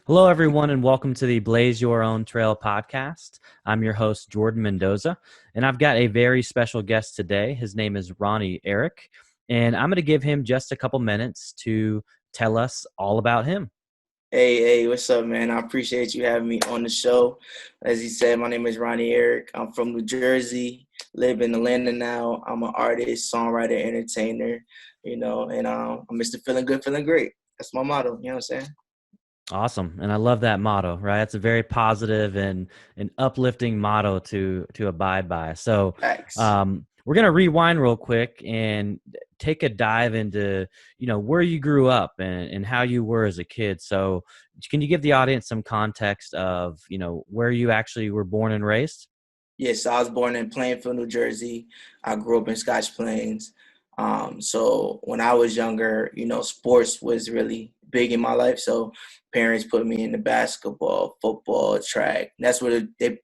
Hello, everyone, and welcome to the Blaze Your Own Trail podcast. I'm your host, Jordan Mendoza, and I've got a very special guest today. His name is Ronnie Eriic, and I'm going to give him just a couple minutes to tell us all about him. Hey, what's up, man? I appreciate you having me on the show. As you said, my name is Ronnie Eriic. I'm from New Jersey, live in Atlanta now. I'm an artist, songwriter, entertainer, and I'm Mr. Feeling Good, Feeling Great. That's my motto, you know what I'm saying? Awesome, and I love that motto. Right, it's a very positive and an uplifting motto to abide by. So, Facts. we're gonna rewind real quick and take a dive into where you grew up and how you were as a kid. So, can you give the audience some context of where you actually were born and raised? Yes, I was born in Plainfield, New Jersey. I grew up in Scotch Plains. So when I was younger, sports was really big in my life. So parents put me into basketball, football, track. That's what they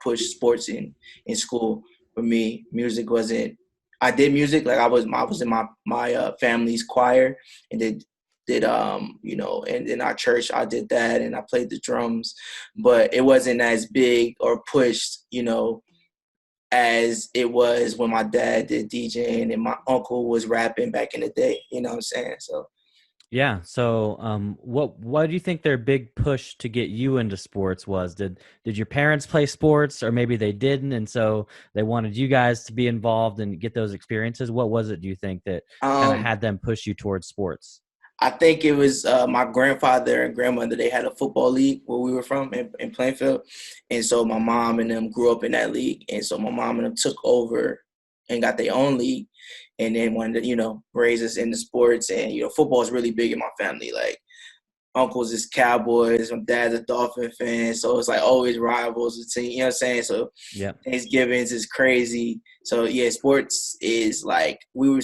pushed sports in school. For me, music wasn't. I did music, like I was in my family's choir, and and in our church I did that, and I played the drums, but it wasn't as big or pushed, as it was when my dad did DJing and my uncle was rapping back in the day. You know what I'm saying? So Yeah. So, what do you think their big push to get you into sports was? Did your parents play sports, or maybe they didn't, and so they wanted you guys to be involved and get those experiences? What was it, do you think, that kind of um, had them push you towards sports? I think it was my grandfather and grandmother. They had a football league where we were from in Plainfield, and so my mom and them grew up in that league, and so my mom and them took over and got their own league, and then wanted to raise us into sports. And football is really big in my family. Like uncles is Cowboys, my dad's a Dolphin fan, so it's like always rivals. The team, you know what I'm saying? So Yeah. Thanksgivings is crazy. So yeah, sports is like we were.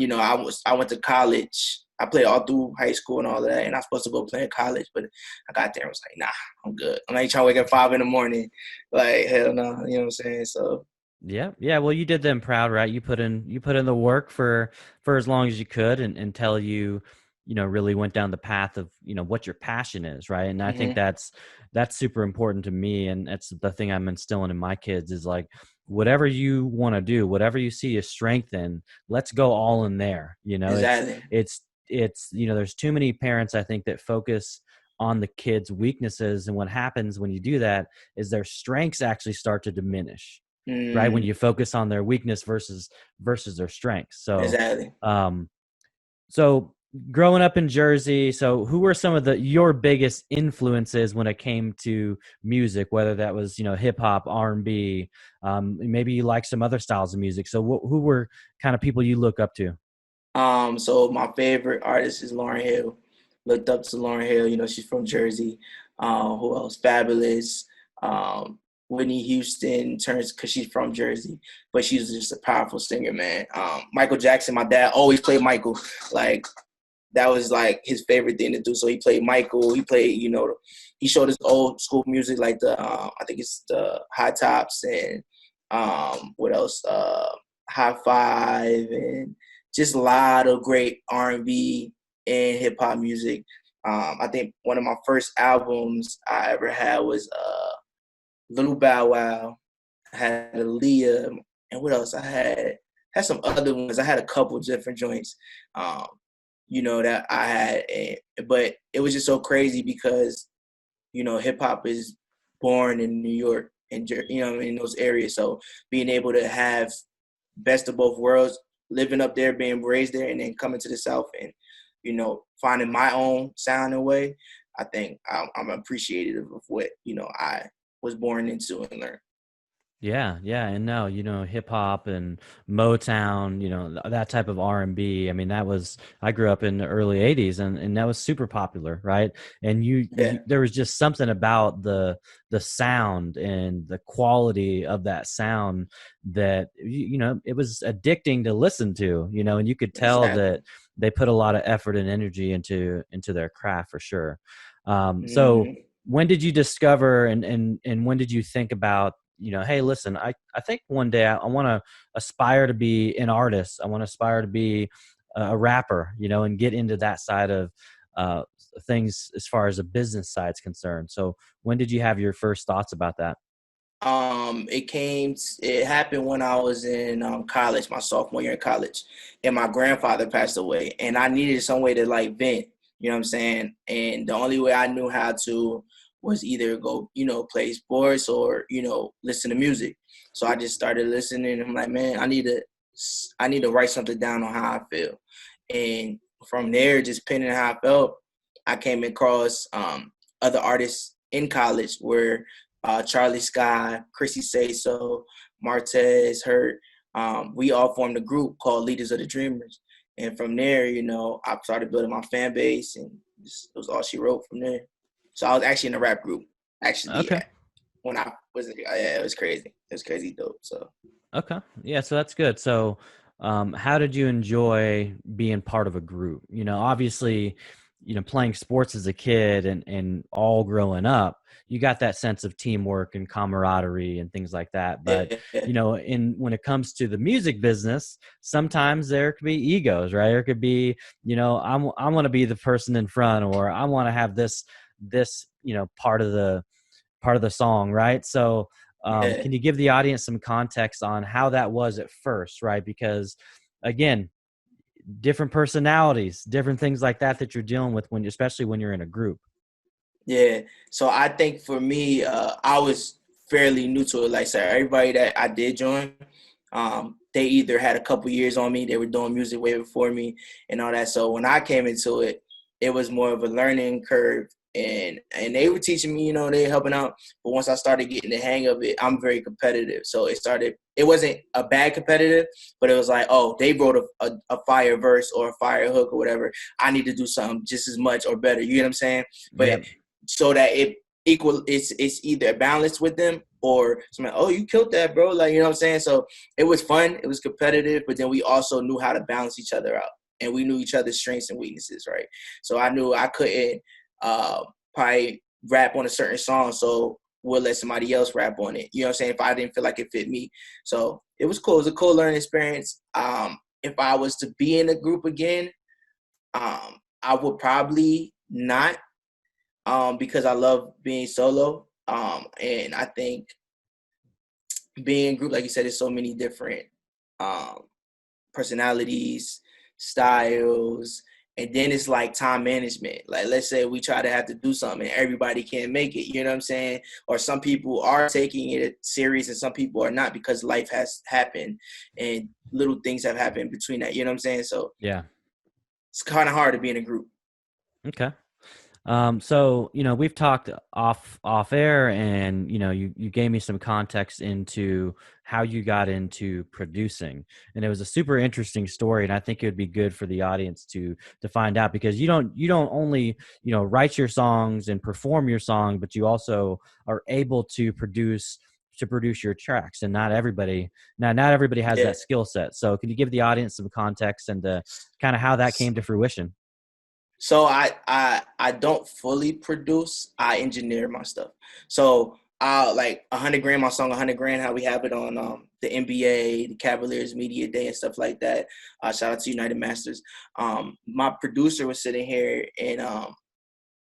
I went to college. I played all through high school and all of that, and I was supposed to go play in college, but I got there and was like, nah, I'm good. I'm not trying to wake up 5 in the morning. Like, hell no, you know what I'm saying? So Yeah, yeah. Well, you did them proud, right? You put in the work for as long as you could, and until you really went down the path of what your passion is, right? And I think hmm that's super important to me, and that's the thing I'm instilling in my kids is like whatever you want to do, whatever you see a strength in, let's go all in there. exactly. It's there's too many parents I think that focus on the kids' weaknesses, and what happens when you do that is their strengths actually start to diminish, right? When Mm, you focus on their weakness versus their strengths. So, exactly. um, so growing up in Jersey, so who were some of your biggest influences when it came to music? Whether that was hip hop, R&B, maybe you like some other styles of music. So, who were kind of people you look up to? So my favorite artist is Lauren Hill. Looked up to Lauren Hill. She's from Jersey. Who else? Fabulous. Whitney Houston turns because she's from Jersey, but she's just a powerful singer, man. Michael Jackson. My dad always played Michael. Like that was like his favorite thing to do. So he played Michael. He played, he showed us old school music like I think it's the High Tops and what else? High Five and just a lot of great R&B and hip hop music. I think one of my first albums I ever had was Little Bow Wow. I had Aaliyah, and what else? I had some other ones. I had a couple different joints, um, that I had, but it was just so crazy because hip hop is born in New York and in those areas. So being able to have best of both worlds, living up there, being raised there, and then coming to the South and finding my own sound and way. I think I'm appreciative of what I was born into and learned. Yeah, yeah, and no, hip hop and Motown, that type of R&B. I mean, I grew up in the early '80s, and that was super popular, right? And Yeah, there was just something about the sound and the quality of that sound that it was addicting to listen to, and you could tell that exactly. they put a lot of effort and energy into their craft for sure. So hmm when did you discover and when did you think about hey, listen, I think one day I want to aspire to be an artist. I want to aspire to be a rapper, and get into that side uh, things as far as a business side's concerned. So when did you have your first thoughts about that? It happened when I was in college, my sophomore year in college, and my grandfather passed away, and I needed some way to like vent, you know what I'm saying? And the only way I knew how to was either go, play sports or, listen to music. So I just started listening. I'm like, man, I need to write something down on how I feel. And from there, just penning how I felt, I came across other artists in college where Charlie Sky, Chrissy Say So, Martez, Hurt. We all formed a group called Leaders of the Dreamers. And from there, I started building my fan base, and it was all she wrote from there. So I was actually in a rap group, actually, Okay. when I was, yeah, it was crazy. It was crazy dope. So. Okay. Yeah, so that's good. So how did you enjoy being part of a group? Obviously, playing sports as a kid and all growing up, you got that sense of teamwork and camaraderie and things like that. But, Yeah, when it comes to the music business, sometimes there could be egos, right? There could be, I want to be the person in front, or I want to have this, part of the song, right? So yeah. can you give the audience some context on how that was at first, right? Because again, different personalities, different things like that you're dealing with especially when you're in a group. Yeah. So I think for me, I was fairly new to it. Like I said, everybody that I did join, they either had a couple years on me, they were doing music way before me and all that. So when I came into it, it was more of a learning curve. And they were teaching me, they helping out. But once I started getting the hang of it, I'm very competitive. So it wasn't a bad competitive, but it was like, oh, they wrote a fire verse or a fire hook or whatever. I need to do something just as much or better. You know what I'm saying? But Yep. so that it's either balanced with them or something. Oh, you killed that, bro. Like, you know what I'm saying? So it was fun. It was competitive, but then we also knew how to balance each other out, and we knew each other's strengths and weaknesses, right? So I knew I couldn't probably rap on a certain song, so we'll let somebody else rap on it. You know what I'm saying? If I didn't feel like it fit me. So it was cool. It was a cool learning experience. If I was to be in a group again, I would probably not, because I love being solo. And I think being in group, like you said, there's so many different um, personalities, styles, and then it's like time management. Like, let's say we try to have to do something and everybody can't make it, you know what I'm saying? Or some people are taking it serious and some people are not because life has happened and little things have happened between that, you know what I'm saying? So Yeah. it's kind of hard to be in a group. Okay. So we've talked off air, and you gave me some context into how you got into producing, and it was a super interesting story, and I think it would be good for the audience to find out, because you don't only write your songs and perform your song, but you also are able to produce your tracks, and not everybody has Yeah. that skill set. So can you give the audience some context and kind of how that came to fruition? So I don't fully produce. I engineer my stuff. So like 100 grand, my song 100 grand, how we have it on the NBA, the Cavaliers Media Day and stuff like that. Shout out to United Masters. My producer was sitting here and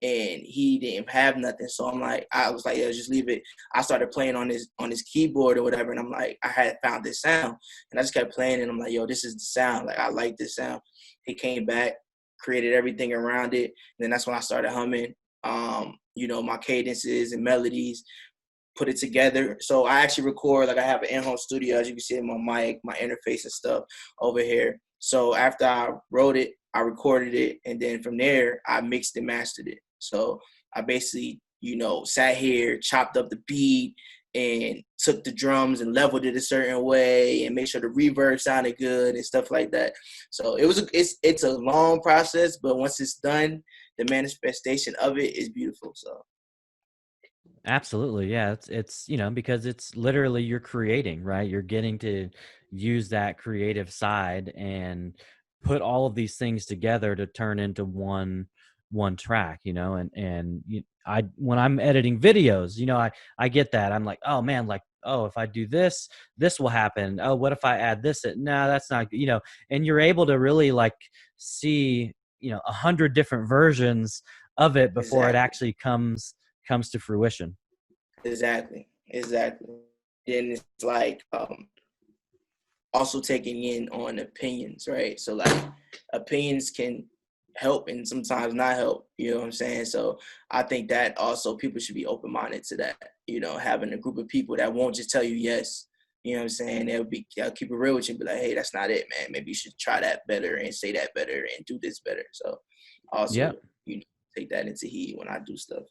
he didn't have nothing. So I was like, yeah, just leave it. I started playing on his keyboard or whatever, and I'm like, I had found this sound, and I just kept playing, and I'm like, yo, this is the sound. Like, I like this sound. He came back, created everything around it, and then that's when I started humming, my cadences and melodies, put it together. So I actually record, like I have an in-home studio, as you can see in my mic, my interface and stuff over here. So after I wrote it, I recorded it, and then from there, I mixed and mastered it. So I basically, sat here, chopped up the beat, and took the drums and leveled it a certain way, and made sure the reverb sounded good and stuff like that. So it's a long process, but once it's done, the manifestation of it is beautiful. So Absolutely. Yeah. It's, because it's literally you're creating, right? You're getting to use that creative side and put all of these things together to turn into one track, when I'm editing videos, I get that. I'm like, oh man, like, oh, if I do this, this will happen. Oh, what if I add this? No, that's not, and you're able to really like see, 100 different versions of it before it Exactly. actually comes to fruition. Exactly. Exactly. Then it's like also taking in on opinions, right? So like opinions can help and sometimes not help, you know what I'm saying? So I think that also people should be open minded to that, having a group of people that won't just tell you yes. You know what I'm saying? They'll keep it real with you and be like, hey, that's not it, man. Maybe you should try that better and say that better and do this better. So Yeah. also, take that into heed when I do stuff.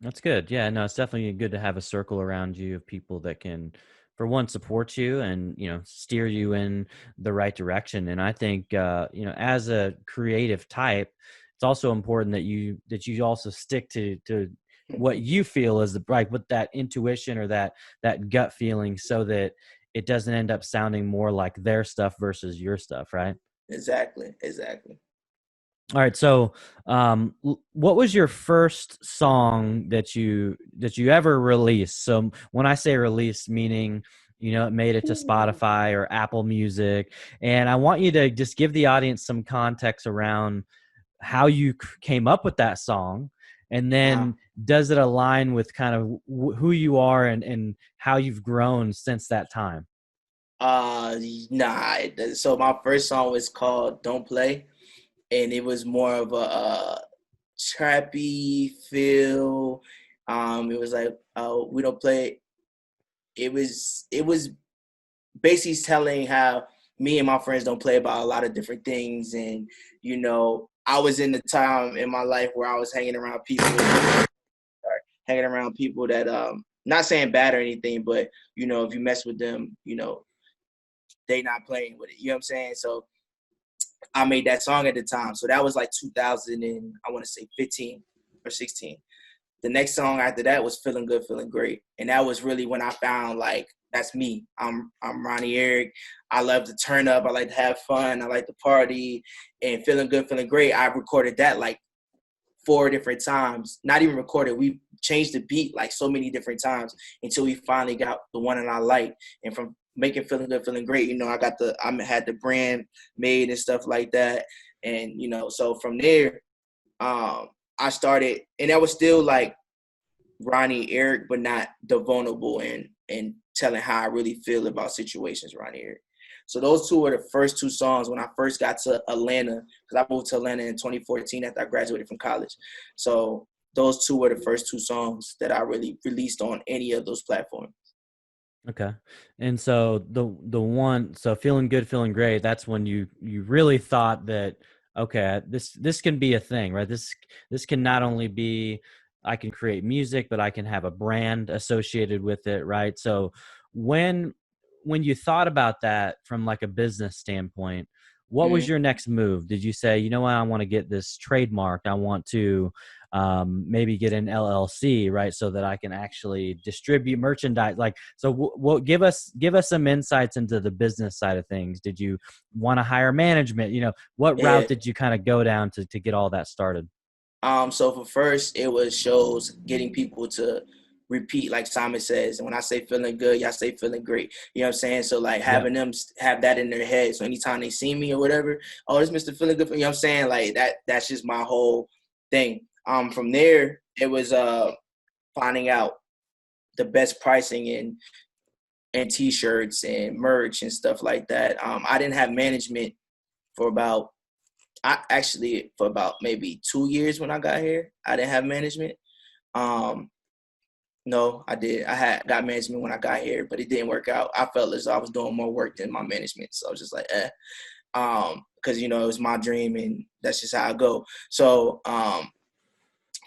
That's good. Yeah, no, it's definitely good to have a circle around you of people that can, for one, support you and steer you in the right direction. And I think as a creative type, it's also important that you also stick to what you feel is the right with that intuition or that gut feeling, so that it doesn't end up sounding more like their stuff versus your stuff, right? Exactly. Exactly. All right. So, what was your first song that you ever released? So, when I say released, meaning it made it to Spotify or Apple Music, and I want you to just give the audience some context around how you came up with that song, and Uh-huh. then does it align with kind of who you are and how you've grown since that time? Nah. So my first song was called "Don't Play," and it was more of a trappy feel. It was like we don't play. It was basically telling how me and my friends don't play about a lot of different things, and I was in the time in my life where I was hanging around people that not saying bad or anything, but if you mess with them, they not playing with it. You know what I'm saying? So I made that song at the time. So that was like 2000 and I want to say 15 or 16. The next song after that was Feeling Good, Feeling Great. And that was really when I found like that's me. I'm Ronnie Eriic. I love to turn up. I like to have fun. I like to party. And Feeling Good, Feeling Great, I recorded that like 4 different times. Not even recorded. We changed the beat like so many different times until we finally got the one that I like. And from making Feeling Good, Feeling Great, I had the brand made and stuff like that. And so from there, I started, and that was still like Ronnie Eriic, but not the vulnerable and telling how I really feel about situations, Ronnie Eriic. So those two were the first two songs when I first got to Atlanta, because I moved to Atlanta in 2014 after I graduated from college. So those two were the first two songs that I really released on any of those platforms. Okay. And so the one, so Feeling Good, Feeling Great, that's when you really thought that, okay, this can be a thing, right? This can not only be, I can create music, but I can have a brand associated with it, right? So when when you thought about that from like a business standpoint, what was Mm-hmm. your next move? Did you say, you know what, I want to get this trademarked, I want to maybe get an LLC, right, so that I can actually distribute merchandise? Like, so give us some insights into the business side of things. Did you want to hire management? What Yeah. route did you kind of go down to get all that started? So for first, it was shows getting people to repeat, like Simon says. And when I say feeling good, y'all say feeling great. You know what I'm saying? So like Yeah. having them have that in their head. So anytime they see me or whatever, oh, this Mr. Feeling Good. You know what I'm saying? Like that's just my whole thing. From there, it was finding out the best pricing and t-shirts and merch and stuff like that. I didn't have management for about for about maybe 2 years when I got here. I didn't have management. Um, no, I did. I had got management when I got here, but it didn't work out. I felt as though I was doing more work than my management, so I was just like, eh. Because it was my dream, and that's just how I go. So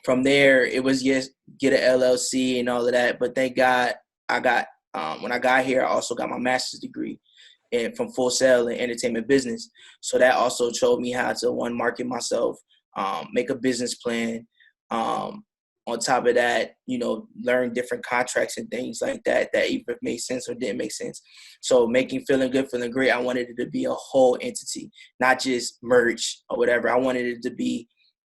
from there, it was just get an LLC and all of that. But thank God, I got when I got here, I also got my master's degree and from Full Sail in entertainment business. So that also showed me how to market myself, make a business plan. On top of that, learn different contracts and things like that either made sense or didn't make sense. So making Feeling Good, Feeling Great, I wanted it to be a whole entity, not just merch or whatever. I wanted it to be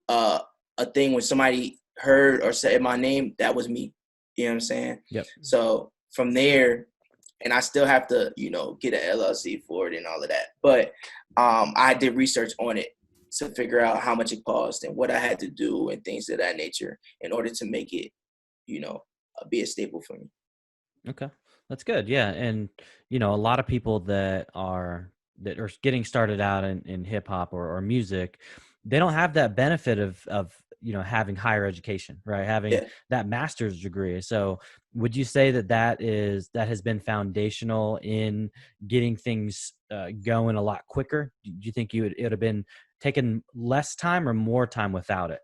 uh, a thing when somebody heard or said my name, that was me. You know what I'm saying? Yep. So from there, and I still have to, get an LLC for it and all of that. But I did research on it to figure out how much it cost and what I had to do and things of that nature in order to make it, you know, be a staple for me. Okay. That's good. Yeah. And, a lot of people that are getting started out in hip hop or music, they don't have that benefit of, having higher education, right? Having Yeah. that master's degree. So would you say that has been foundational in getting things going a lot quicker? Do you think it would have been taken less time or more time without it?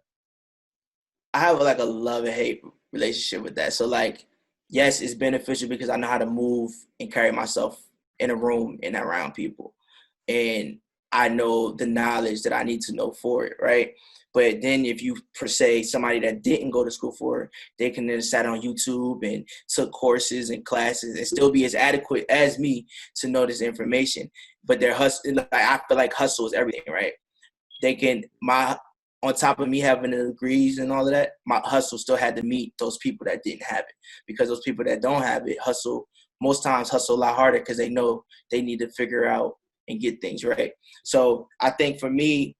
I have like a love and hate relationship with that. So like, yes, it's beneficial because I know how to move and carry myself in a room and around people. And I know the knowledge that I need to know for it, right? But then if you per se somebody that didn't go to school for it, they can then sat on YouTube and took courses and classes and still be as adequate as me to know this information. But their hustle, like, I feel like hustle is everything, right? They can on top of me having the degrees and all of that, my hustle still had to meet those people that didn't have it, because those people that don't have it most times hustle a lot harder because they know they need to figure out and get things right. So I think for me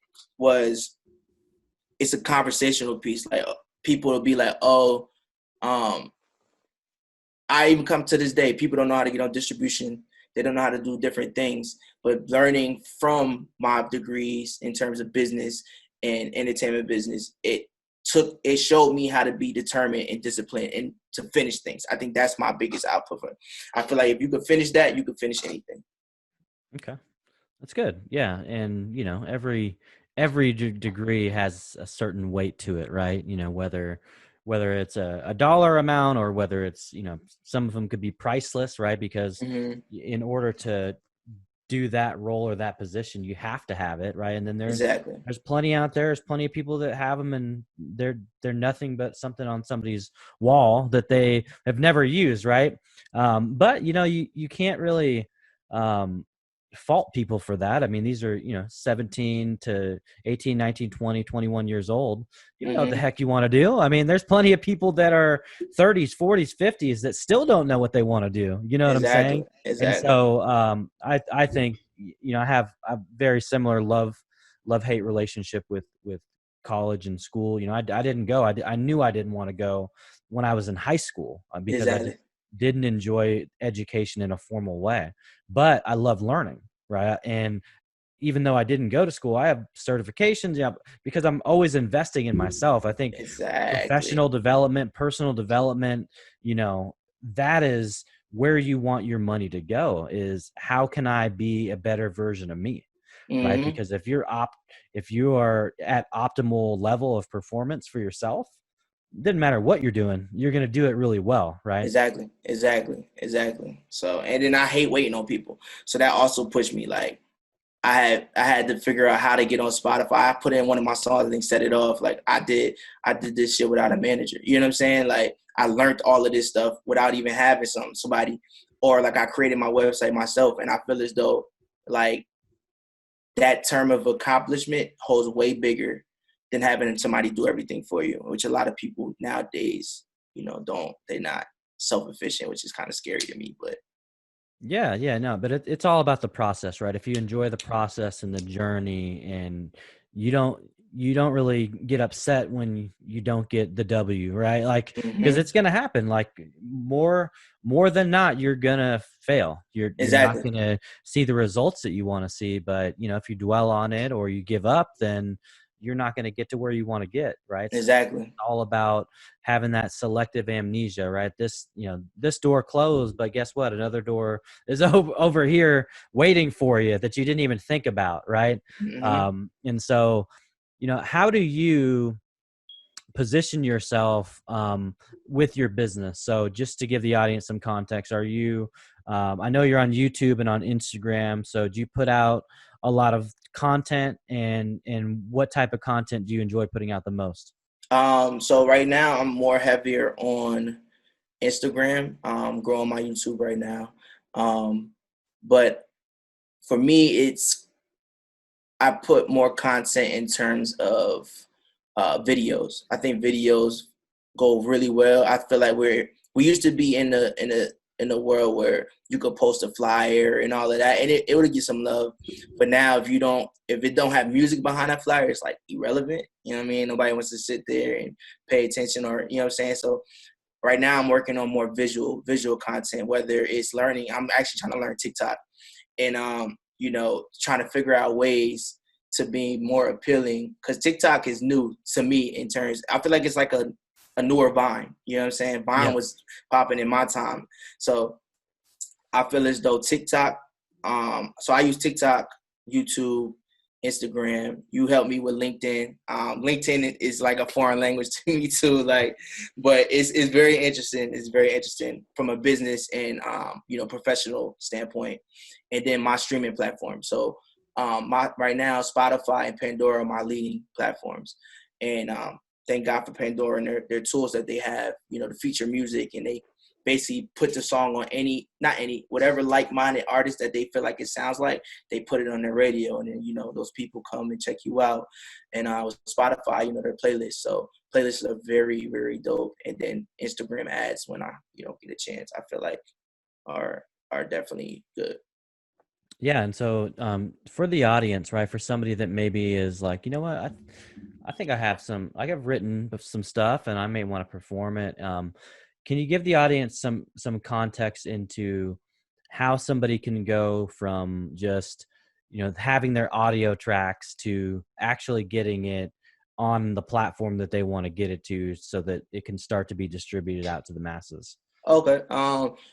it's a conversational piece. Like people will be like, oh, I even come to this day, people don't know how to get on distribution. They don't know how to do different things. But learning from my degrees in terms of business and entertainment business, it showed me how to be determined and disciplined and to finish things. I think that's my biggest output. I feel like if you could finish that, you could finish anything. Okay. That's good. Yeah. And, every degree has a certain weight to it, right? Whether it's a dollar amount or whether it's, some of them could be priceless, right? Because Mm-hmm. in order to do that role or that position, you have to have it, right? And then Exactly. there's plenty out there. There's plenty of people that have them, and they're nothing but something on somebody's wall that they have never used, right? But you can't really fault people for that. I mean, these are 17 to 18, 19, 20, 21 years old. You don't know what the Mm-hmm. heck you want to do. I mean, there's plenty of people that are 30s, 40s, 50s that still don't know what they want to do. You know what I'm Exactly. saying? And Exactly. so I think I have a very similar love hate relationship with college and school. I didn't go. I knew I didn't want to go when I was in high school because I just Exactly. didn't enjoy education in a formal way. But I love learning, right? And even though I didn't go to school, I have certifications, because I'm always investing in myself. I think Exactly. professional development, personal development, that is where you want your money to go, is how can I be a better version of me, right? Mm-hmm. Because if you are at optimal level of performance for yourself, it doesn't matter what you're doing, you're going to do it really well, right? Exactly. Exactly. Exactly. So, and then I hate waiting on people. So that also pushed me. Like I had to figure out how to get on Spotify. I put in one of my songs and set it off. Like I did this shit without a manager. You know what I'm saying? Like I learned all of this stuff without even having somebody, or like I created my website myself. And I feel as though like that term of accomplishment holds way bigger than having somebody do everything for you, which a lot of people nowadays, they're not self-efficient, which is kind of scary to me. But Yeah, no, but it's all about the process, right? If you enjoy the process and the journey, and you don't you don't really get upset when you don't get the W, right? Like, because mm-hmm. it's gonna happen. Like more than not, you're gonna fail. You're not Exactly. gonna see the results that you want to see. But if you dwell on it or you give up, then you're not gonna get to where you want to get, right? So Exactly. all about having that selective amnesia, right? This door closed, but guess what? Another door is over here waiting for you that you didn't even think about, right? Mm-hmm. And so, how do you position yourself with your business? So just to give the audience some context, are you, I know you're on YouTube and on Instagram. So do you put out a lot of content, and what type of content do you enjoy putting out the most? So right now I'm more heavier on Instagram, growing my YouTube right now. But for me, I put more content in terms of videos. I think videos go really well. I feel like we used to be in in the world where you could post a flyer and all of that, and it would get some love. But now if it don't have music behind that flyer, it's like irrelevant. You know what I mean? Nobody wants to sit there and pay attention, or you know what I'm saying? So right now I'm working on more visual content, whether it's learning. I'm actually trying to learn TikTok, and trying to figure out ways to be more appealing, because TikTok is new to me in terms. I feel like it's like a newer Vine. You know what I'm saying? Vine Yeah. was popping in my time, so I feel as though TikTok. So I use TikTok, YouTube, Instagram. You help me with LinkedIn. LinkedIn is like a foreign language to me too. Like, but it's very interesting. It's very interesting from a business and professional standpoint. And then my streaming platform. So my right now Spotify and Pandora are my leading platforms, and thank God for Pandora and their tools that they have. To feature music, and they basically put the song on whatever like-minded artist that they feel like it sounds like, they put it on their radio, and then those people come and check you out. And with Spotify, their playlists. So playlists are very, very dope. And then Instagram ads, when I get a chance, I feel like are definitely good. Yeah, and so for the audience, right, for somebody that maybe is like, you know what, I think I have written some stuff, and I may want to perform it. Can you give the audience some context into how somebody can go from just having their audio tracks to actually getting it on the platform that they want to get it to, so that it can start to be distributed out to the masses? Okay.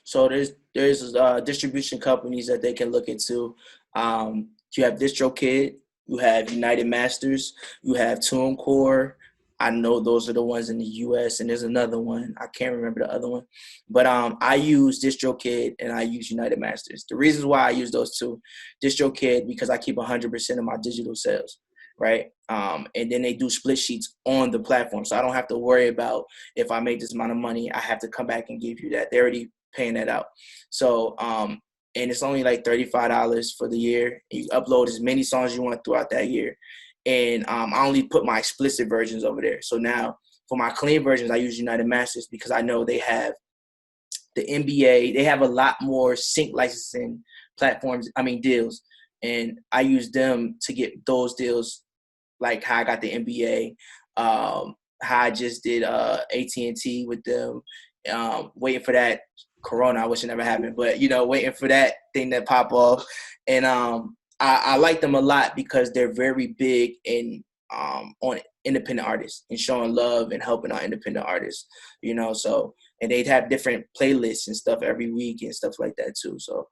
So there's distribution companies that they can look into. You have DistroKid, you have United Masters, you have TuneCore. I know those are the ones in the U.S. and there's another one. I can't remember the other one, but I use DistroKid and I use United Masters. The reasons why I use those two, DistroKid because I keep 100% of my digital sales, right? And then they do split sheets on the platform, so I don't have to worry about if I make this amount of money, I have to come back and give you that. They're already paying that out. So, and it's only like $35 for the year. You upload as many songs you want throughout that year. And I only put my explicit versions over there. So now for my clean versions, I use United Masters because I know they have the NBA. They have a lot more sync licensing deals. And I use them to get those deals, like how I got the NBA, how I just did AT&T with them, waiting for that Corona. I wish it never happened, but waiting for that thing to pop off. And I like them a lot because they're very big in on independent artists and showing love and helping out independent artists. So, and they'd have different playlists and stuff every week and stuff like that too. So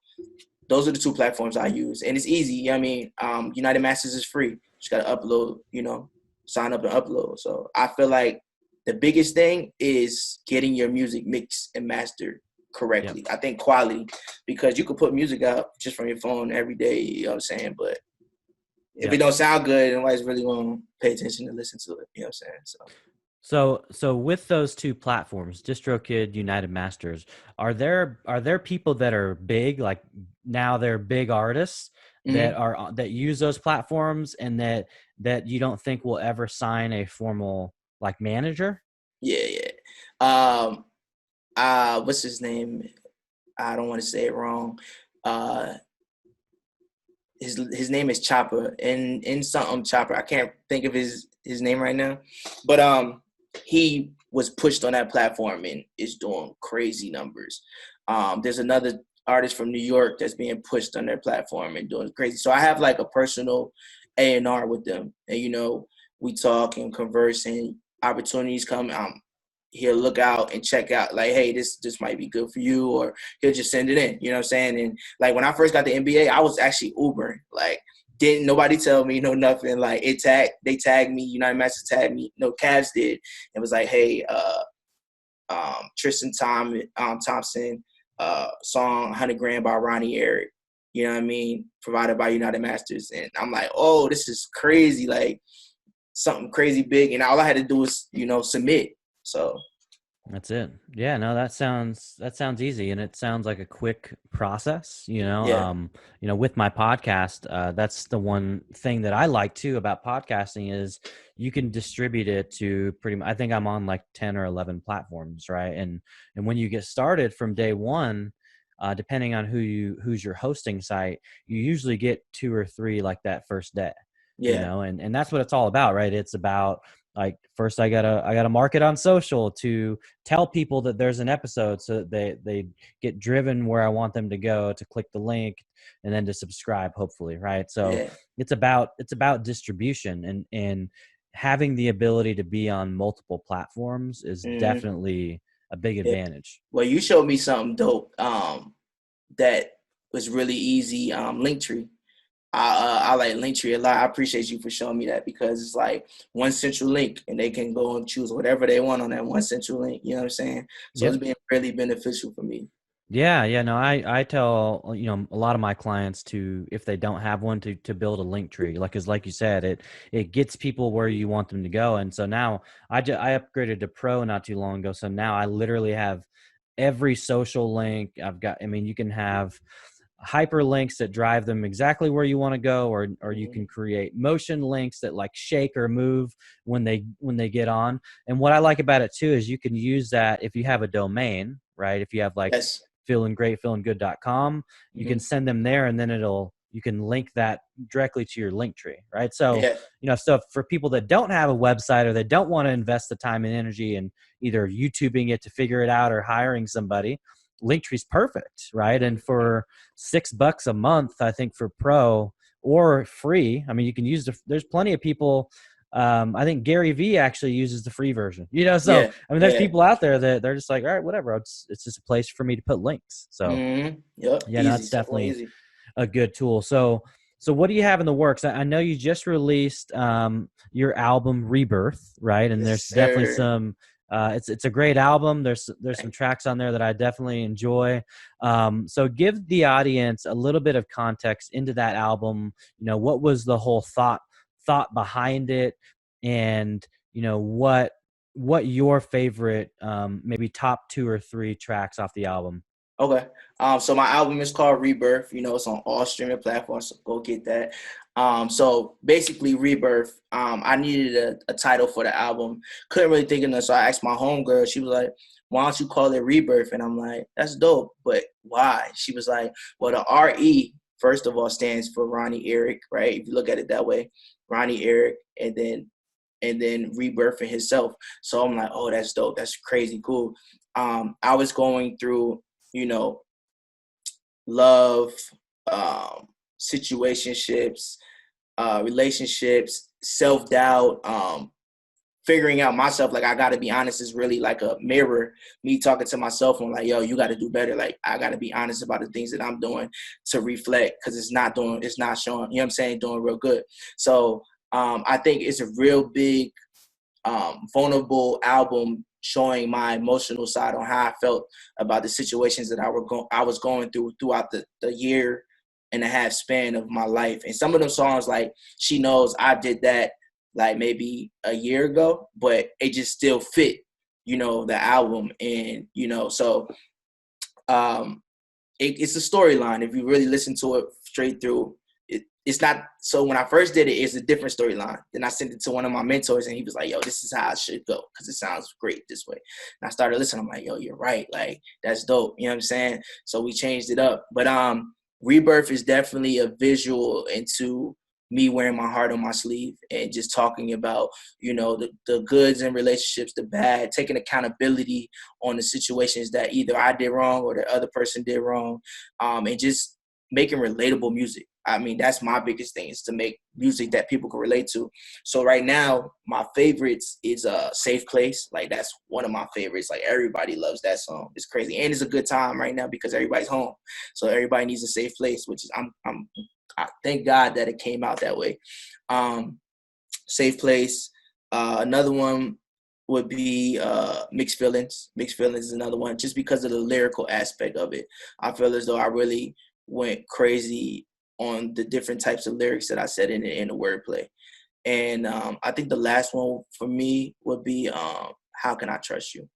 those are the two platforms I use, and it's easy. United Masters is free. Just gotta upload, sign up and upload. So I feel like the biggest thing is getting your music mixed and mastered correctly. Yep. I think quality, because you could put music out just from your phone every day, you know what I'm saying? But if it don't sound good, nobody's really gonna pay attention to listen to it, you know what I'm saying? So with those two platforms, DistroKid, United Masters, are there people that are big, like now they're big artists that use those platforms, and that you don't think will ever sign a formal like manager? Yeah. What's his name? I don't want to say it wrong. His name is Chopper, and in something Chopper. I can't think of his name right now, but he was pushed on that platform and is doing crazy numbers. There's another artist from New York that's being pushed on their platform and doing crazy. So I have like a personal A&R with them, and we talk and converse, and opportunities come. He'll look out and check out, like, hey, this might be good for you, or he'll just send it in, you know what I'm saying? And like when I first got the NBA, I was actually Ubering, like didn't nobody tell me, nothing. Like they tagged me, United Masters tagged me, Cavs did. It was like, hey, Tristan Thompson, song 100 Grand by Ronnie Eriic, you know what I mean? Provided by United Masters. And I'm like, oh, this is crazy, like something crazy big. And all I had to do was, submit. So that's it. Yeah, no, that sounds easy, and it sounds like a quick process, Yeah. With my podcast, that's the one thing that I like too about podcasting is you can distribute it to pretty much, I think I'm on like 10 or 11 platforms, right? And when you get started from day one, depending on who's your hosting site, you usually get 2 or 3 like that first day, Yeah. and that's what it's all about, right? It's about, like, first I gotta market on social to tell people that there's an episode, so that they get driven where I want them to go to click the link and then to subscribe, hopefully, right? So Yeah. it's about distribution, and having the ability to be on multiple platforms is Hmm. definitely a big Yeah. advantage. Well, you showed me something dope. That was really easy. Linktree. I like Linktree a lot. I appreciate you for showing me that, because it's like one central link and they can go and choose whatever they want on that one central link. You know what I'm saying? So it's Yep. been really beneficial for me. Yeah, no, I tell, a lot of my clients to, if they don't have one, to build a link tree, like, cuz like you said, it gets people where you want them to go. And so now I upgraded to Pro not too long ago, so now I literally have every social link. I've got, I mean, you can have hyperlinks that drive them exactly where you want to go, or you Hmm. can create motion links that, like, shake or move when they get on. And what I like about it too is you can use that if you have a domain, right? If you have, like, Yes. feelinggood.com, you can Hmm. send them there, and then you can link that directly to your link tree, right? So, Yeah. so for people that don't have a website, or they don't want to invest the time and energy in either YouTubing it to figure it out or hiring somebody, Linktree's perfect, right? And for $6 a month, I think, for Pro, or free, I mean, you can use there's plenty of people. I think Gary Vee actually uses the free version, so Yeah. I mean, there's Yeah. people out there that they're just like, all right, whatever, it's just a place for me to put links. So Hmm. Yep. yeah, no, Easy. that's Simple and definitely easy. a good tool. So what do you have in the works? I know you just released your album Rebirth, right? And Yes, there's definitely sir. some. It's a great album. There's some Thank tracks on there that I definitely enjoy. So give the audience a little bit of context into that album. What was the whole thought behind it, and what your favorite, maybe top 2 or 3 tracks off the album. Okay. So my album is called Rebirth. It's on all streaming platforms, so go get that. So basically Rebirth. I needed a title for the album. Couldn't really think of it, so I asked my homegirl. She was like, "Why don't you call it Rebirth?" And I'm like, "That's dope, but why?" She was like, "Well, the RE first of all stands for Ronnie Eriic, right? If you look at it that way, Ronnie Eriic, and then Rebirth in himself." So I'm like, "Oh, that's dope. That's crazy cool." I was going through, you know, love, situationships, relationships, self doubt, figuring out myself. Like, I got to be honest, is really like a mirror. Me talking to myself, and like, yo, you got to do better. Like, I got to be honest about the things that I'm doing to reflect, because it's not showing, you know what I'm saying, doing real good. So I think it's a real big, vulnerable album, showing my emotional side on how I felt about the situations that I was going through throughout the year and a half span of my life. And some of them songs, like She Knows, I did that like maybe a year ago, but it just still fit, the album. And, so um, it's a storyline. If you really listen to it straight through, it's not. So when I first did it, it's a different storyline. Then I sent it to one of my mentors, and he was like, "Yo, this is how it should go, because it sounds great this way." And I started listening. I'm like, "Yo, you're right. Like, that's dope." You know what I'm saying? So we changed it up. But Rebirth is definitely a visual into me wearing my heart on my sleeve and just talking about, the goods in relationships, the bad, taking accountability on the situations that either I did wrong or the other person did wrong, and just making relatable music. I mean, that's my biggest thing, is to make music that people can relate to. So right now, my favorites is Safe Place. Like, that's one of my favorites. Like, everybody loves that song. It's crazy. And it's a good time right now because everybody's home. So everybody needs a safe place, which is, I thank God that it came out that way. Um, Safe Place. Another one would be Mixed Feelings. Mixed Feelings is another one, just because of the lyrical aspect of it. I feel as though I really went crazy on the different types of lyrics that I said in the wordplay. And I think the last one for me would be How Can I Trust You? Yeah,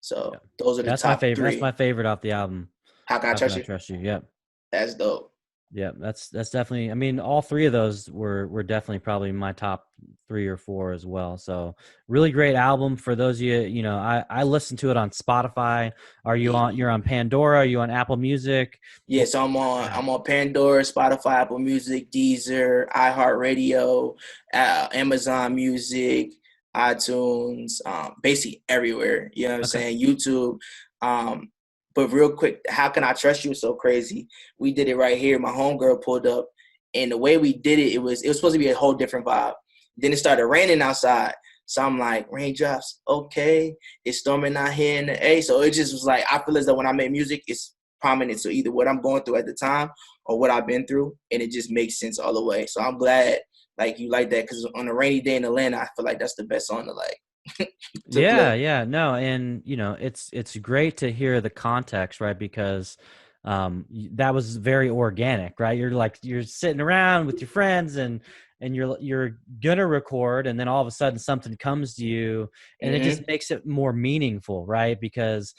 So those are the that's my top favorite. That's my three. favorite off the album. How Can I How Can Trust I You? Trust You? Yep. That's dope. Yeah, that's definitely. I mean, all three of those were definitely probably my top three or four as well. So really great album for those of you. You know, I listened to it on Spotify. Are you Yeah. on? You're on Pandora? Are you on Apple Music? Yeah, so I'm on Pandora, Spotify, Apple Music, Deezer, iHeartRadio, Amazon Music, iTunes, basically everywhere. You know what I'm Okay. saying? YouTube. Um, but real quick, how can I trust you? So crazy. We did it right here. My homegirl pulled up, and the way we did it, it was supposed to be a whole different vibe. Then it started raining outside. So I'm like, raindrops, okay. It's storming out here in the A. So it just was like, I feel as though when I make music, it's prominent to either what I'm going through at the time or what I've been through, and it just makes sense all the way. So I'm glad like you like that, because on a rainy day in Atlanta, I feel like that's the best song to like to Yeah, play. yeah, no, and you know, it's great to hear the context, right? Because that was very organic, right? You're like you're sitting around with your friends and you're gonna record, and then all of a sudden something comes to you, and it just Mm-hmm. makes it more meaningful, right? Because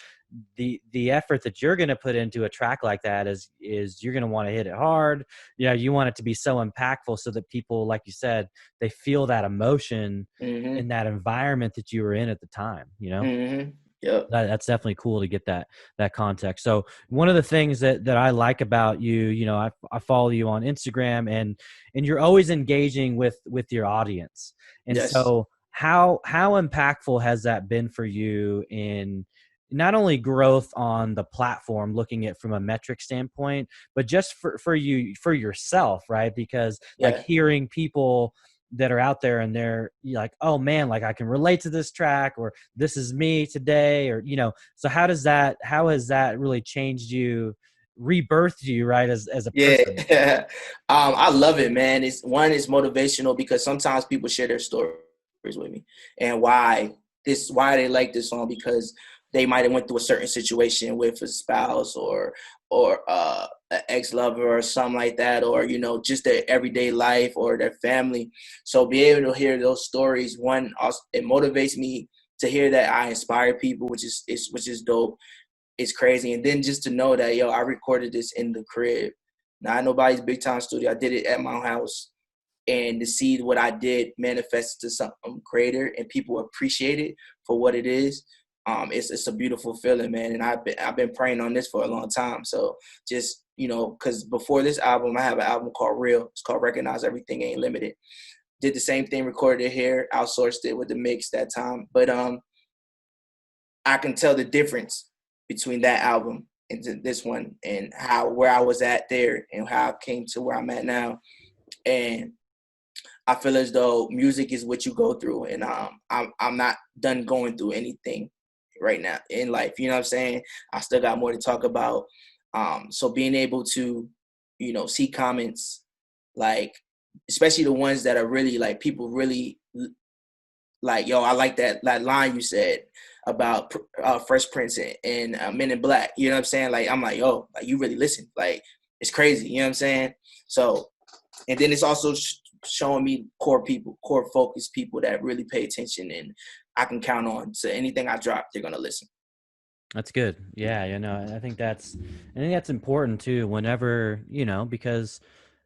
the effort that you're gonna put into a track like that is you're gonna want to hit it hard. You know, you want it to be so impactful so that people, like you said, they feel that emotion in Mm-hmm. that environment that you were in at the time, you know? Mm-hmm. Yep. That's definitely cool to get that context. So one of the things that I like about you, you know, I follow you on Instagram, and you're always engaging with your audience. And Yes. so how impactful has that been for you in not only growth on the platform, looking at from a metric standpoint, but just for you, for yourself, right? Because like Yeah. hearing people that are out there and they're like, oh man, like I can relate to this track, or this is me today, or you know, so how has that really changed you, rebirthed you, right, as a person? Yeah. I love it, man. It's motivational because sometimes people share their stories with me and why they like this song, because they might have went through a certain situation with a spouse or an ex-lover or something like that, or you know, just their everyday life or their family. So be able to hear those stories, one, also, it motivates me to hear that I inspire people, which is dope. It's crazy. And then just to know that, yo, I recorded this in the crib. Not nobody's big time studio. I did it at my house. And to see what I did manifest to something greater and people appreciate it for what it is, it's a beautiful feeling, man. And I've been praying on this for a long time. So just, you know, because before this album, I have an album called Real. It's called Recognize Everything Ain't Limited. Did the same thing, recorded it here, outsourced it with the mix that time. But I can tell the difference between that album and this one, and how where I was at there and how I came to where I'm at now. And I feel as though music is what you go through, and I'm not done going through anything right now in life. You know what I'm saying? I still got more to talk about. So being able to, you know, see comments like, especially the ones that are really like people really like, yo, I like that line you said about Fresh Prince and Men in Black. You know what I'm saying? Like, I'm like, yo, like you really listen. Like, it's crazy. You know what I'm saying? So, and then it's also showing me core people, core focused people that really pay attention, and I can count on. So anything I drop, they're gonna listen. That's good. Yeah, you know, I think that's important too, whenever, you know, because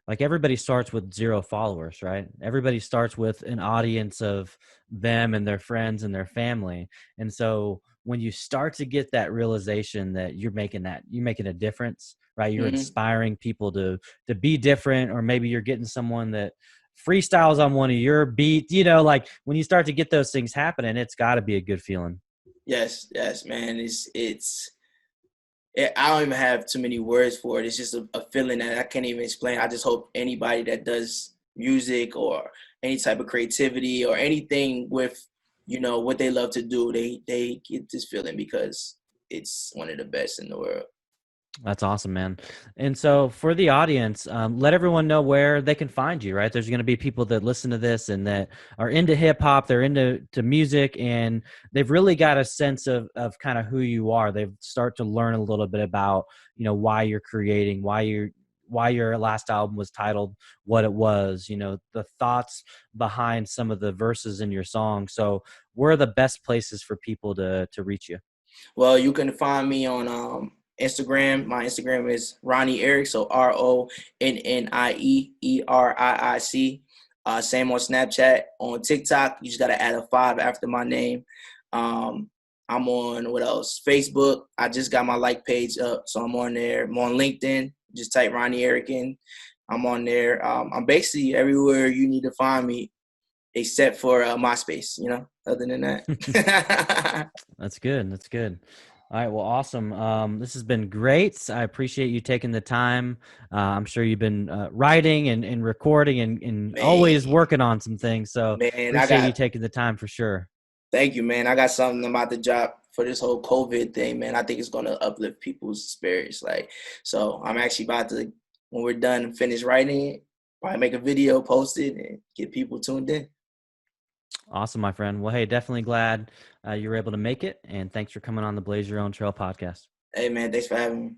like everybody starts with zero followers, right? Everybody starts with an audience of them and their friends and their family. And so when you start to get that realization that you're making a difference, right? You're Mm-hmm. inspiring people to be different, or maybe you're getting someone that freestyles on one of your beats, you know, like when you start to get those things happening, it's got to be a good feeling. Yes, yes, man. I don't even have too many words for it. It's just a feeling that I can't even explain. I just hope anybody that does music or any type of creativity or anything with, you know, what they love to do, they get this feeling, because it's one of the best in the world. That's awesome, man. And so for the audience, let everyone know where they can find you, right? There's going to be people that listen to this and that are into hip hop, they're into music, and they've really got a sense of kind of who you are. They start to learn a little bit about, you know, why you're creating, why your last album was titled what it was, you know, the thoughts behind some of the verses in your song. So where are the best places for people to reach you? Well, you can find me on Instagram. My Instagram is Ronnie Eriic, so RonnieEriic. Same on Snapchat. On TikTok, you just gotta add a 5 after my name. I'm on what else? Facebook. I just got my like page up, so I'm on there. I'm on LinkedIn. Just type Ronnie Eriic in. I'm on there. I'm basically everywhere you need to find me, except for MySpace. Other than that. That's good. That's good. All right. Well, awesome. This has been great. I appreciate you taking the time. I'm sure you've been writing and recording and always Man, working on some things. So man, appreciate you taking the time for sure. thank you, man. I got something about to drop for this whole COVID thing, man. I think it's gonna uplift people's spirits. So I'm actually about to, when we're done, finish writing it, probably make a video, post it, and get people tuned in. Awesome, my friend. Well, hey, definitely glad you were able to make it. And thanks for coming on the Blaze Your Own Trail podcast. Hey, man, thanks for having me.